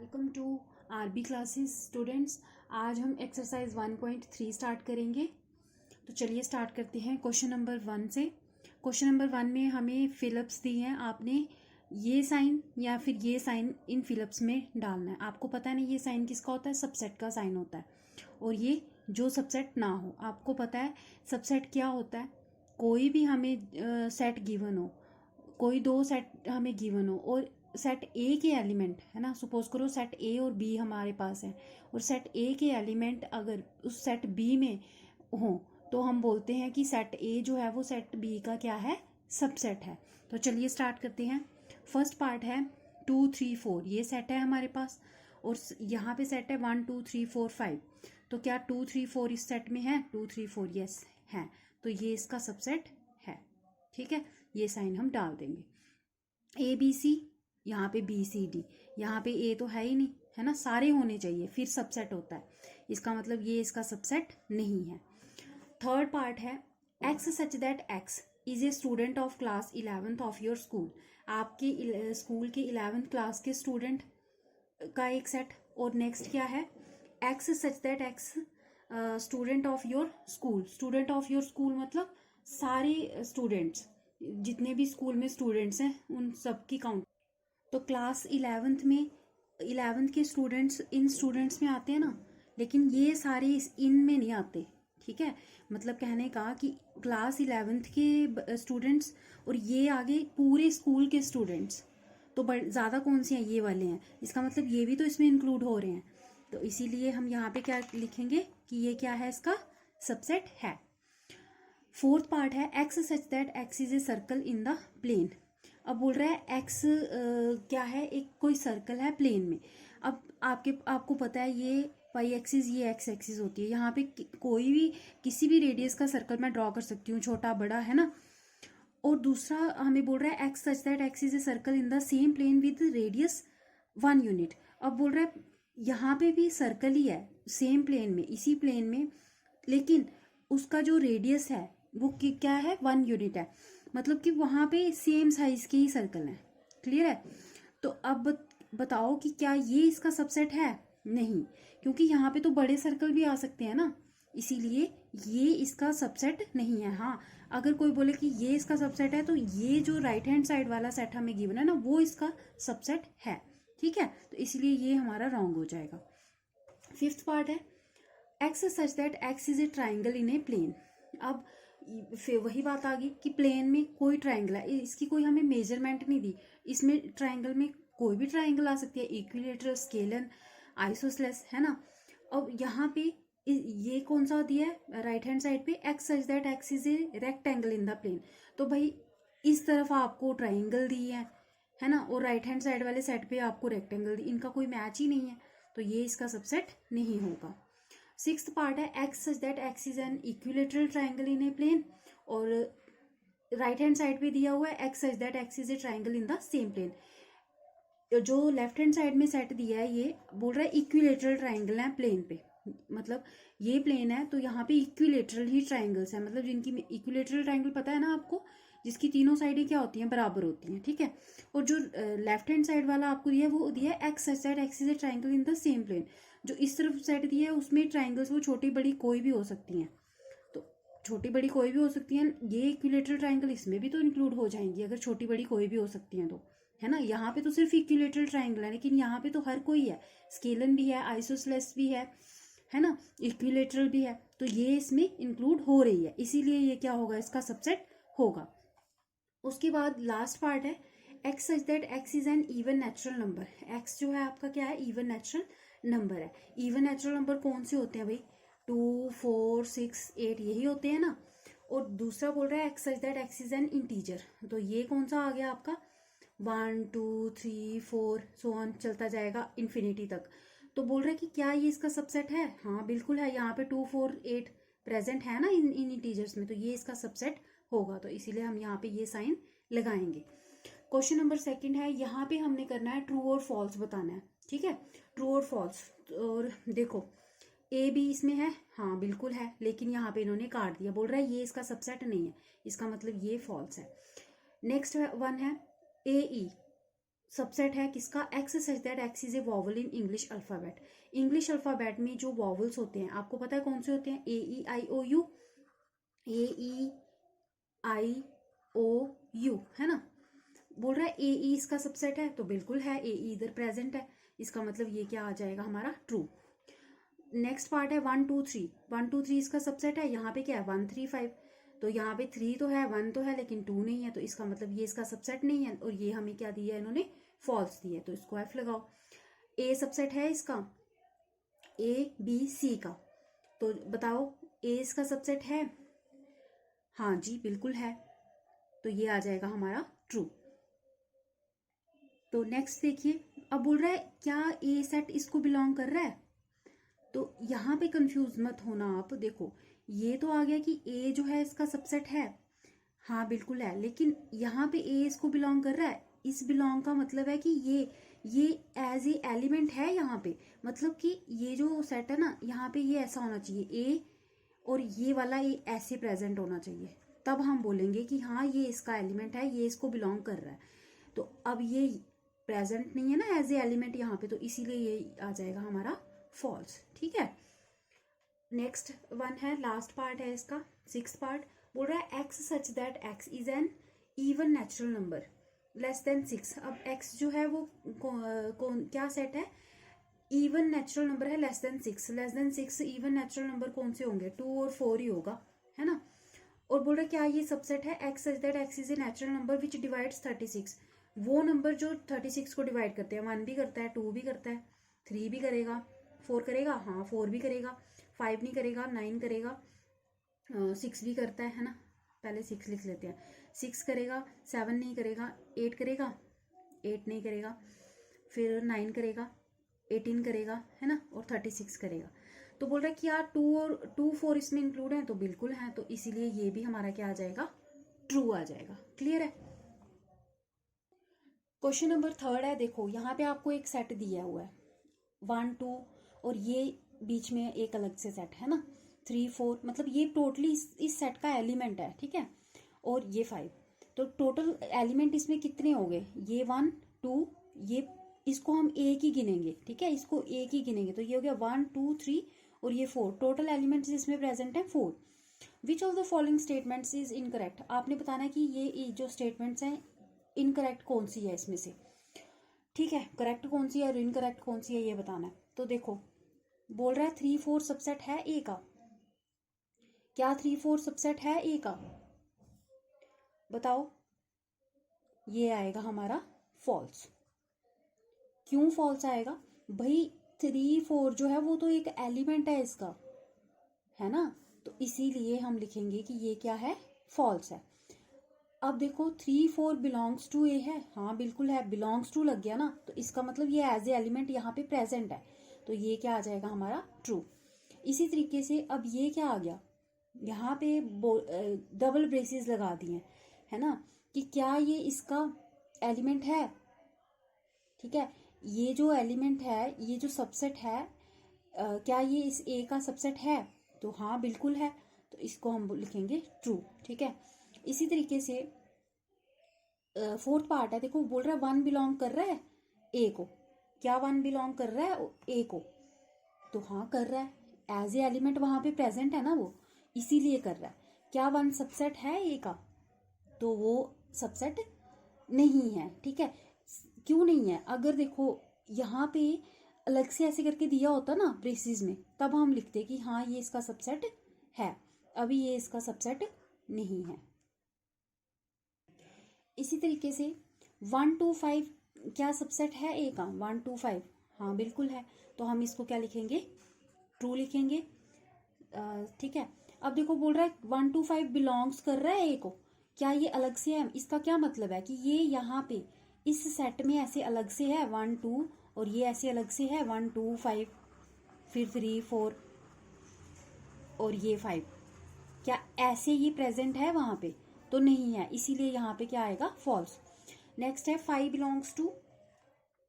Welcome to RB classes students. आज हम exercise 1.3 start करेंगे। तो चलिए स्टार्ट करते हैं क्वेश्चन नंबर 1 से। क्वेश्चन नंबर 1 में हमें फिलअप्स दी हैं। आपने ये साइन या फिर ये साइन इन फिलअप्स में डालना है। आपको पता है ना ये साइन किसका होता है, सबसेट का साइन होता है। और ये जो सबसेट ना हो, आपको पता है सबसेट क्या होता है। कोई भी हमें सेट गिवन हो, कोई दो सेट हमें गिवन हो और सेट ए के एलिमेंट है ना, सपोज करो सेट ए और बी हमारे पास है और सेट ए के एलिमेंट अगर उस सेट बी में हो तो हम बोलते हैं कि सेट ए जो है वो सेट बी का क्या है, सबसेट है। तो चलिए स्टार्ट करते हैं। फर्स्ट पार्ट है 2 3 4, ये सेट है हमारे पास और यहाँ पे सेट है 1 2 3 4 5। तो क्या 2 3 4 इस सेट में है? 2 3 4 यस है, तो ये इसका सबसेट है। ठीक है, ये साइन हम डाल देंगे। ए बी सी, यहाँ पे बी सी डी, यहाँ पे ए तो है ही नहीं है ना, सारे होने चाहिए फिर सबसेट होता है। इसका मतलब ये इसका सबसेट नहीं है। थर्ड पार्ट है x such that x is a student of class 11th of your school. आपके स्कूल के 11th क्लास के स्टूडेंट का एक सेट। और नेक्स्ट क्या है, x such that x student of your school. Student of your school मतलब सारे स्टूडेंट्स, जितने भी स्कूल में स्टूडेंट्स हैं उन सब की काउंट। तो क्लास 11th में 11th के स्टूडेंट्स इन स्टूडेंट्स में आते हैं ना, लेकिन ये सारे इस इन में नहीं आते। ठीक है, मतलब कहने का कि क्लास 11th के स्टूडेंट्स और ये आगे पूरे स्कूल के स्टूडेंट्स तो ज़्यादा कौन से हैं, ये वाले हैं। इसका मतलब ये भी तो इसमें इंक्लूड हो रहे हैं। तो इसीलिए हम यहाँ पे क्या लिखेंगे कि ये क्या है, इसका सबसेट है। फोर्थ पार्ट है x such that x is a circle in the plane. अब बोल रहा है एक्स क्या है, एक कोई सर्कल है प्लेन में। अब आपको पता है ये वाई एक्सिस ये एक्स एक्सिस होती है। यहाँ पे कोई भी किसी भी रेडियस का सर्कल मैं ड्रॉ कर सकती हूँ, छोटा बड़ा है ना। और दूसरा हमें बोल रहा है x such that x is a circle in the same plane with radius 1 unit. अब बोल रहा है यहाँ पे भी सर्कल ही है सेम प्लेन में, इसी प्लेन में, लेकिन उसका जो रेडियस है वो क्या है, 1 यूनिट है। मतलब कि वहां पे सेम साइज के ही सर्कल हैं। क्लियर है। तो अब बताओ कि क्या ये इसका सबसेट है? नहीं, क्योंकि यहाँ पे तो बड़े सर्कल भी आ सकते हैं ना, इसीलिए ये इसका सबसेट नहीं है। हाँ, अगर कोई बोले कि ये इसका सबसेट है तो ये जो राइट हैंड साइड वाला सेट हमें गिवन है ना, वो इसका सबसेट है। ठीक है, तो इसलिए ये हमारा रॉन्ग हो जाएगा। फिफ्थ पार्ट है x such that x is a triangle in a plane. अब फिर वही बात आ गई कि प्लेन में कोई ट्राइंगल है, इसकी कोई हमें मेजरमेंट नहीं दी। इसमें ट्राइंगल में कोई भी ट्राइंगल आ सकती है, इक्विलेटरल, स्केलन, आइसोसेलेस, है ना। अब यहाँ पे ये कौन सा दिया है राइट हैंड साइड पे, x such that x is a rectangle in the plane. तो भाई इस तरफ आपको ट्राइंगल दी है ना, और राइट हैंड साइड वाले सेट पे आपको रेक्टेंगल दी, इनका कोई मैच ही नहीं है, तो ये इसका सबसेट नहीं होगा। सिक्स्थ पार्ट है x such that x is an equilateral triangle in a plane, और राइट हैंड साइड पे दिया हुआ है x such that x is a triangle in the same plane. जो लेफ्ट हैंड साइड में सेट दिया है ये बोल रहा है इक्विलेटरल ट्राइंगल है प्लेन पे, मतलब ये प्लेन है तो यहाँ पे इक्विलेटरल ही ट्राइंगल्स है, मतलब जिनकी इक्विलेटरल ट्राइंगल पता है ना आपको, जिसकी तीनों साइडें क्या होती हैं, बराबर होती हैं। ठीक है, और जो लेफ्ट हैंड साइड वाला आपको दिया है वो दिया है x such that x is a triangle in the same plane. जो इस तरफ सेट दिया है उसमें ट्राइंगल्स वो छोटी बड़ी कोई भी हो सकती हैं, तो छोटी बड़ी कोई भी हो सकती हैं। ये इक्विलेटरल ट्राइंगल इसमें भी तो इंक्लूड हो जाएंगी अगर छोटी बड़ी कोई भी हो सकती हैं तो, है ना। यहाँ पे तो सिर्फ इक्विलेटरल ट्राइंगल है, लेकिन यहाँ पे तो हर कोई है, स्केलन भी है, आइसोसेलेस भी है ना, इक्विलेटरल भी है, तो ये इसमें इंक्लूड हो रही है, इसीलिए ये क्या होगा, इसका सबसेट होगा। उसके बाद लास्ट पार्ट है x such that x is N even natural number. X जो है आपका क्या है, इवन नेचुरल नंबर है। इवन नेचुरल नंबर कौन से होते हैं भाई, 2 4 6 8 यही होते हैं ना। और दूसरा बोल रहा है x such that x is N integer, तो ये कौन सा आ गया आपका, 1 2 3 4 सो ऑन चलता जाएगा इन्फिनिटी तक। तो बोल रहा है कि क्या ये इसका सबसेट है? हाँ बिल्कुल है, यहाँ पे 2 4 8 प्रेजेंट है ना इन इंटीजर्स में, तो ये इसका सबसेट होगा, तो इसीलिए हम यहाँ पे ये साइन लगाएंगे। क्वेश्चन नंबर सेकंड है, यहाँ पे हमने करना है ट्रू और फॉल्स बताना है। ठीक है, ट्रू और फॉल्स। और देखो ए बी इसमें है, हाँ बिल्कुल है, लेकिन यहाँ पे इन्होंने काट दिया, बोल रहा है ये इसका सबसेट नहीं है, इसका मतलब ये फॉल्स है। नेक्स्ट वन है ए ई, सबसेट है किसका, x such that x is A vowel in English alphabet. English alphabet में जो वॉवल्स होते हैं आपको पता है कौन से होते हैं, ए ई आई ओ you, A E I O you, है ना। बोल रहा है ए ई इसका सबसेट है, तो बिल्कुल है, ए ई इधर प्रेजेंट है, इसका मतलब ये क्या आ जाएगा हमारा, ट्रू। नेक्स्ट पार्ट है 1 2 3, 1 2 3 इसका सबसेट है, यहाँ पे क्या है 1 3 5, तो यहाँ पे 3 तो है 1 तो है लेकिन 2 नहीं है, तो इसका मतलब ये इसका सबसेट नहीं है, और ये हमें क्या दिया है इन्होंने, फॉल्स दिया है, तो इसको एफ लगाओ। ए सबसेट है इसका, ए बी सी का, तो बताओ ए इसका सबसेट है, हाँ जी बिल्कुल है, तो ये आ जाएगा हमारा ट्रू। तो नेक्स्ट देखिए, अब बोल रहा है क्या ए सेट इसको बिलोंग कर रहा है, तो यहाँ पे कंफ्यूज मत होना आप, देखो ये तो आ गया कि ए जो है इसका सबसेट है, हाँ बिल्कुल है, लेकिन यहाँ पे ए इसको बिलोंग कर रहा है, इस बिलोंग का मतलब है कि ये एज ए एलिमेंट है यहाँ पे, मतलब कि ये जो सेट है ना यहाँ पे ये ऐसा होना चाहिए, ए और ये वाला ए ऐसे प्रेजेंट होना चाहिए, तब हम बोलेंगे कि हाँ ये इसका एलिमेंट है, ये इसको बिलोंग कर रहा है। तो अब ये प्रेजेंट नहीं है ना एज ए एलिमेंट यहाँ पे, तो इसीलिए ये आ जाएगा हमारा फॉल्स, ठीक है। नेक्स्ट वन है, लास्ट पार्ट है इसका, 6th पार्ट, बोल रहा है x such that x is N even natural number less than 6। अब एक्स जो है वो कौन क्या सेट है, इवन नेचुरल नंबर है less than 6, less than 6 even natural number कौन से होंगे, 2 और 4 ही होगा, है ना। और बोल रहा है क्या ये सबसेट है, x such that x is a natural number which divides 36, वो नंबर जो 36 को डिवाइड करते हैं, 1 भी करता है, 2 भी करता है, 3 भी करेगा, 4 करेगा, हाँ 4 भी करेगा, 5 नहीं करेगा, 9 करेगा, 6 भी करता है ना, पहले 6 लिख लेते हैं, 6 करेगा, 7 नहीं करेगा, 8 करेगा, 8 नहीं करेगा, फिर 9 करेगा, 18 करेगा, है ना, और 36 करेगा। तो बोल रहा है कि यार 2 और 2 4 इसमें इंक्लूड है, तो बिल्कुल है, तो इसीलिए ये भी हमारा क्या आ जाएगा, ट्रू आ जाएगा। क्लियर है। क्वेश्चन नंबर 3 है, देखो यहाँ पे आपको एक सेट दिया हुआ है 1 2, और ये बीच में एक अलग से सेट है ना 3 4, मतलब ये टोटली इस सेट का एलिमेंट है, ठीक है, और ये 5, तो टोटल एलिमेंट इसमें कितने हो गए, ये 1 2, ये इसको हम एक ही गिनेंगे, ठीक है, इसको एक ही गिनेंगे, तो ये हो गया 1 2 3 और ये 4, टोटल एलिमेंट्स इसमें प्रेजेंट है 4। Which of the following statements is incorrect, आपने बताना है कि ये जो स्टेटमेंट्स हैं इनकरेक्ट कौन सी है इसमें से, ठीक है, करेक्ट कौन सी है और इनकरेक्ट कौन सी है ये बताना है। तो देखो बोल रहा है 3 4 सबसेट है ए का, क्या 3 4 सबसेट है ए का, बताओ, ये आएगा हमारा फॉल्स। क्यों फॉल्स आएगा भाई, 3 4 जो है वो तो एक एलिमेंट है इसका, है ना, तो इसीलिए हम लिखेंगे कि ये क्या है, फॉल्स है। अब देखो 3 4 बिलोंग्स टू ए है, हाँ बिल्कुल है, बिलोंग्स टू लग गया ना, तो इसका मतलब ये एज ए एलिमेंट यहाँ पे प्रेजेंट है, तो ये क्या आ जाएगा हमारा ट्रू। इसी तरीके से अब ये क्या आ गया, यहाँ पे डबल ब्रेसेस लगा दिए, है ना, कि क्या ये इसका एलिमेंट है, ठीक है, ये जो एलिमेंट है, ये जो सबसेट है, क्या ये इस ए का सबसेट है, तो हाँ बिल्कुल है, तो इसको हम लिखेंगे ट्रू, ठीक है। इसी तरीके से 4th पार्ट है, देखो बोल रहा है 1 बिलोंग कर रहा है ए को, क्या 1 बिलोंग कर रहा है ए को, तो हाँ कर रहा है, एज ए एलिमेंट वहां पे प्रेजेंट है ना वो, इसीलिए कर रहा है। क्या 1 सबसेट है ए का, तो वो सबसेट नहीं है, ठीक है। क्यों नहीं है, अगर देखो यहाँ पे अलग से ऐसे करके दिया होता ना ब्रेसिस में, तब हम लिखते कि हाँ ये इसका सबसेट है, अभी ये इसका सबसेट नहीं है। इसी तरीके से 1 2 5 क्या सबसेट है ए का, 1 2 5, हाँ बिल्कुल है, तो हम इसको क्या लिखेंगे, ट्रू लिखेंगे, ठीक है। अब देखो बोल रहा है 1 2 5 बिलोंग्स कर रहा है ए को, क्या ये अलग से है, इसका क्या मतलब है कि ये यहाँ पे इस सेट में ऐसे अलग से है 1 2, और ये ऐसे अलग से है 1 2 5, फिर 3 4 और ये 5, क्या ऐसे ये प्रेजेंट है वहां पे, तो नहीं है, इसीलिए यहाँ पे क्या आएगा, फॉल्स। नेक्स्ट है 5 बिलोंग्स टू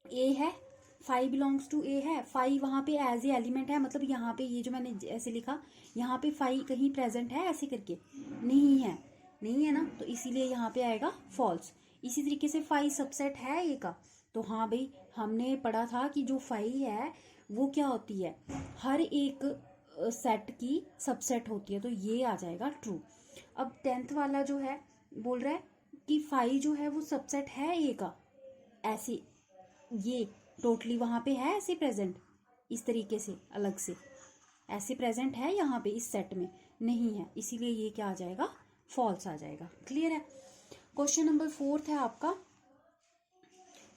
ए है, 5 बिलोंग्स टू ए है, 5 वहां पे एज ए एलिमेंट है, मतलब यहाँ पे ये जो मैंने ऐसे लिखा, यहाँ पे 5 कहीं प्रेजेंट है ऐसे करके, नहीं है, नहीं है ना, तो इसीलिए यहाँ पे आएगा फॉल्स। इसी तरीके से 5 सबसेट है ए का, तो हाँ भाई, हमने पढ़ा था कि जो फाई है वो क्या होती है, हर एक सेट की सबसेट होती है, तो ये आ जाएगा ट्रू। अब 10th वाला जो है बोल रहा है कि फाई जो है वो सबसेट है ए का, ऐसे ये टोटली वहां पे है ऐसे प्रेजेंट, इस तरीके से अलग से ऐसे प्रेजेंट है यहाँ पे इस सेट में नहीं है, इसीलिए ये क्या आ जाएगा, फॉल्स आ जाएगा। क्लियर है। क्वेश्चन नंबर 4 है आपका,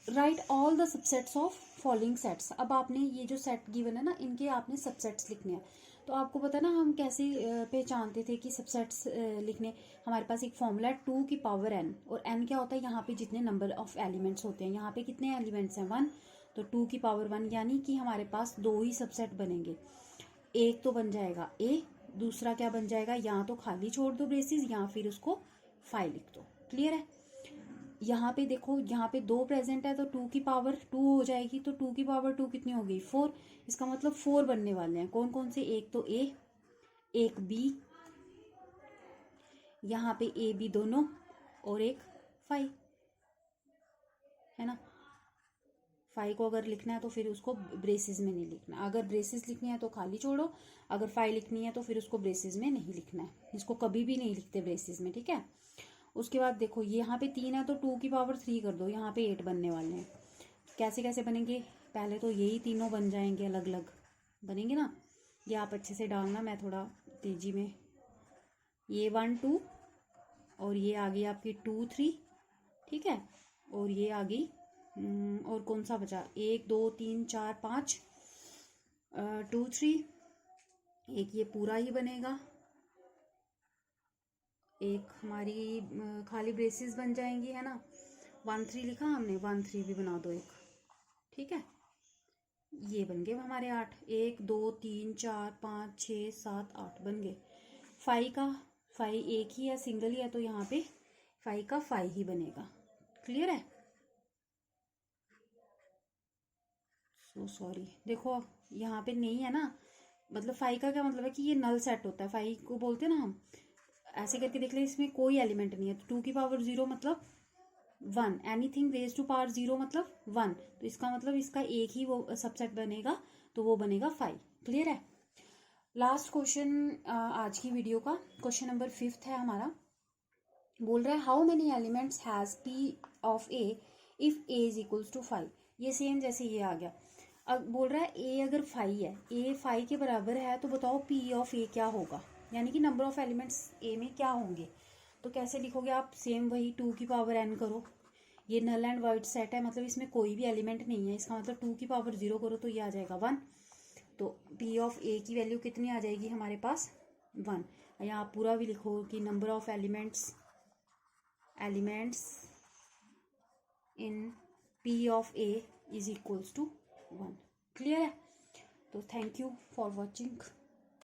right all the subsets of following sets. अब आपने ये जो सेट गिवन है ना, इनके आपने सबसेट्स लिखने हैं। तो आपको पता ना हम कैसे पहचानते थे कि सबसेट्स लिखने, हमारे पास एक फॉर्मूला है 2 की पावर n, और n क्या होता है, यहाँ पे जितने नंबर ऑफ एलिमेंट्स होते हैं, यहाँ पे कितने एलिमेंट्स हैं 1, तो 2 की पावर 1, यानी कि हमारे पास 2 ही सबसेट बनेंगे। एक तो बन जाएगा ए, दूसरा क्या बन जाएगा, या तो खाली छोड़ दो ब्रेसेस या फिर उसको 5 लिख दो। क्लियर है। यहाँ पे देखो, यहाँ पे 2 प्रेजेंट है तो 2 की पावर 2 हो जाएगी, तो 2 की पावर 2 कितनी हो गई 4, इसका मतलब 4 बनने वाले हैं। कौन कौन से, एक तो ए, एक बी, यहाँ पे ए बी दोनों, और एक 5 है ना। 5 को अगर लिखना है तो फिर उसको ब्रेसेस में नहीं लिखना, अगर ब्रेसेस लिखनी है तो खाली छोड़ो, अगर 5 लिखनी है तो फिर उसको ब्रेसेस में नहीं लिखना है, इसको कभी भी नहीं लिखते ब्रेसेस में, ठीक है। उसके बाद देखो यहाँ पे 3 है तो 2 की पावर 3 कर दो, यहाँ पे 8 बनने वाले हैं। कैसे कैसे बनेंगे, पहले तो यही तीनों बन जाएंगे, अलग अलग बनेंगे ना। ये आप अच्छे से डालना, मैं थोड़ा तेजी में, ये 1 2, और ये आ गई आपकी 2 3, ठीक है, और ये आ गई और कौन सा बचा, 1 2 3 4 5, 2 3, एक ये पूरा ही बनेगा, एक हमारी खाली ब्रेसेस बन जाएंगी, है ना। 1 3 लिखा हमने, 1 3 भी बना दो एक, ठीक है। ये बन गए हमारे 8, 1 2 3 4 5 6 7 8 बन गए। 5 का 5 एक ही है, सिंगल ही है, तो यहाँ पे 5 का 5 ही बनेगा। क्लियर है। सॉरी, देखो यहाँ पे नहीं है ना, मतलब 5 का क्या मतलब है कि ये नल सेट होता है, 5 को बोलते हैं ना हम, ऐसे करके देख ले, इसमें कोई एलिमेंट नहीं है, तो 2 की पावर 0 मतलब 1, एनीथिंग रेज टू पावर 0 मतलब 1, तो इसका मतलब इसका एक ही वो सबसेट बनेगा, तो वो बनेगा 5। क्लियर है। लास्ट क्वेश्चन आज की वीडियो का, क्वेश्चन नंबर 5 है हमारा, बोल रहा है how many elements has P of A if A is equals to 5। ये सेम जैसे ये आ गया। अब बोल रहा है ए अगर 5 है, ए 5 के बराबर है, तो बताओ पी ऑफ ए क्या होगा, यानी कि नंबर ऑफ एलिमेंट्स ए में क्या होंगे। तो कैसे लिखोगे आप, सेम वही 2 की पावर n करो, ये नल एंड वाइड सेट है, मतलब इसमें कोई भी एलिमेंट नहीं है, इसका मतलब 2 की पावर 0 करो तो ये आ जाएगा 1, तो पी ऑफ ए की वैल्यू कितनी आ जाएगी हमारे पास 1। यहाँ आप पूरा भी लिखो कि number of elements in P of A is equals to 1। Clear है। तो थैंक यू फॉर वॉचिंग।